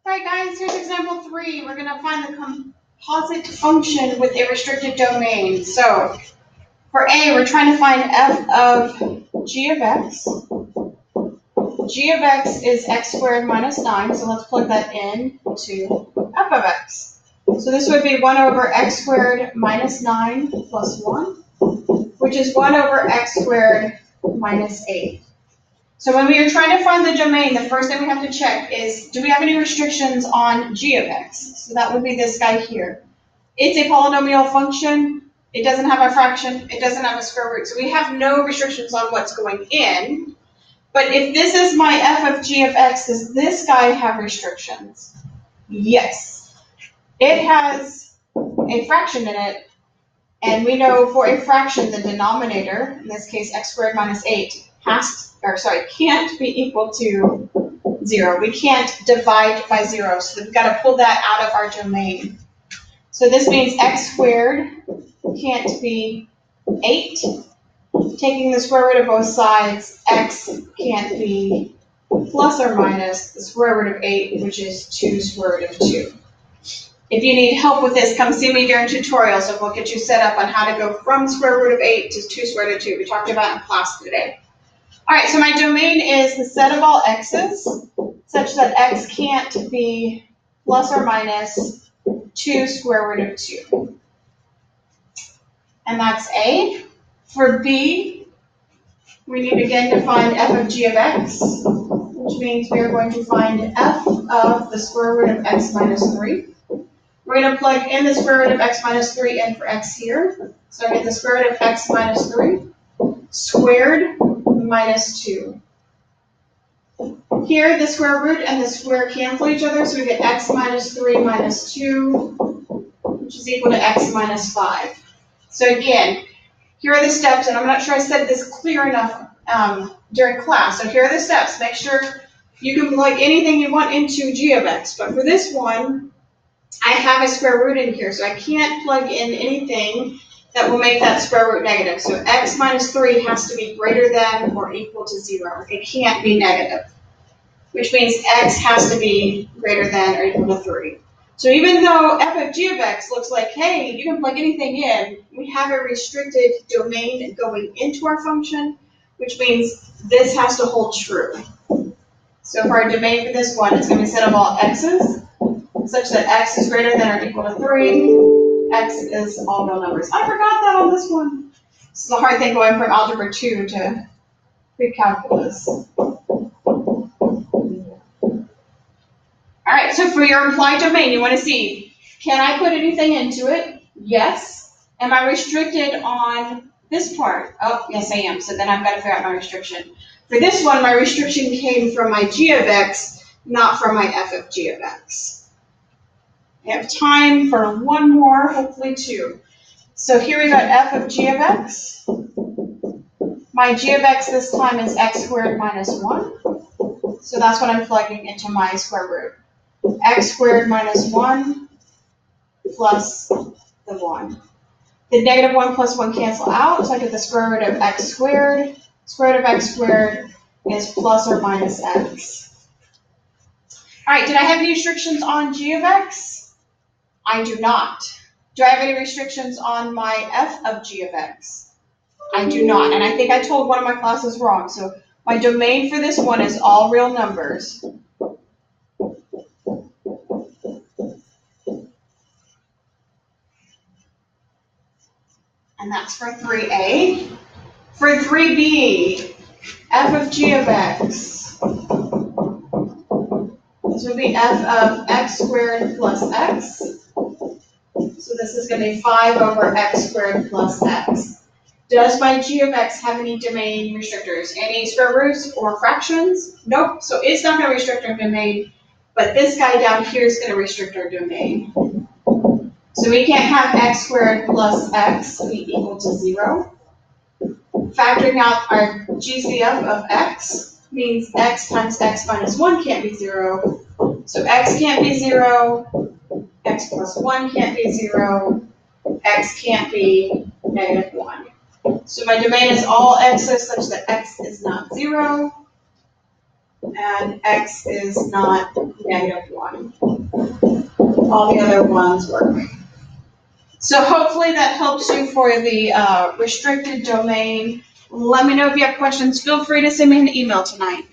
All right, guys, here's example 3. We're going to find the composite function with a restricted domain. So for A, we're trying to find f of g of x. G of x is x squared minus 9, so let's plug that in to f of x. So this would be 1 over x squared minus 9 plus 1, which is 1 over x squared minus 8. So when we are trying to find the domain, the first thing we have to check is, do we have any restrictions on g of x? So that would be this guy here. It's a polynomial function. It doesn't have a fraction. It doesn't have a square root. So we have no restrictions on what's going in. But if this is my f of g of x, does this guy have restrictions? Yes. It has a fraction in it. And we know for a fraction, the denominator, in this case x squared minus 8, can't be equal to 0. We can't divide by 0, so we've got to pull that out of our domain. So this means x squared can't be 8. Taking the square root of both sides, x can't be plus or minus the square root of 8, which is 2 square root of 2. If you need help with this, come see me during tutorials, so we'll get you set up on how to go from square root of 8 to 2 square root of 2. We talked about in class today. All right, so my domain is the set of all x's, such that x can't be plus or minus 2 square root of 2. And that's A. For B, we need again to find f of g of x, which means we are going to find f of the square root of x minus 3. We're going to plug in the square root of x minus 3 in for x here. So I get the square root of x minus 3 squared minus 2. Here, the square root and the square cancel each other, so we get x minus 3 minus 2, which is equal to x minus 5. So again, here are the steps, and I'm not sure I said this clear enough during class. So here are the steps. Make sure you can plug anything you want into g of x, but for this one, I have a square root in here, so I can't plug in anything that will make that square root negative. So x minus 3 has to be greater than or equal to 0. It can't be negative, which means x has to be greater than or equal to 3. So even though f of g of x looks like, hey, you can plug anything in, we have a restricted domain going into our function, which means this has to hold true. So for our domain for this one, it's going to be set of all x's, such that x is greater than or equal to 3. X is all real numbers. I forgot that on this one. This is a hard thing going from algebra 2 to PreCalculus. All right, so for your implied domain, you want to see, can I put anything into it? Yes. Am I restricted on this part? Oh, yes, I am. So then I've got to figure out my restriction. For this one, my restriction came from my g of x, not from my f of g of x. I have time for one more, hopefully 2. So here we got f of g of x. My g of x this time is x squared minus 1. So that's what I'm plugging into my square root. X squared minus 1 plus the 1. The negative 1 plus 1 cancel out, so I get the square root of x squared. Square root of x squared is plus or minus x. All right, did I have any restrictions on g of x? I do not. Do I have any restrictions on my f of g of x? I do not, and I think I told one of my classes wrong. So my domain for this one is all real numbers. And that's for 3a. For 3b, f of g of x. This would be f of x squared plus x. So this is going to be 5 over x squared plus x. Does my g of x have any domain restrictors? Any square roots or fractions? Nope. So it's not going to restrict our domain, but this guy down here is going to restrict our domain. So we can't have x squared plus x be equal to 0. Factoring out our GCF of x means x times x minus 1 can't be 0. So x can't be 0. X plus 1 can't be 0. X can't be negative 1. So my domain is all x's such that x is not 0 and x is not negative 1. all the other ones work. So hopefully that helps you for the restricted domain. Let me know if you have questions. Feel free to send me an email tonight.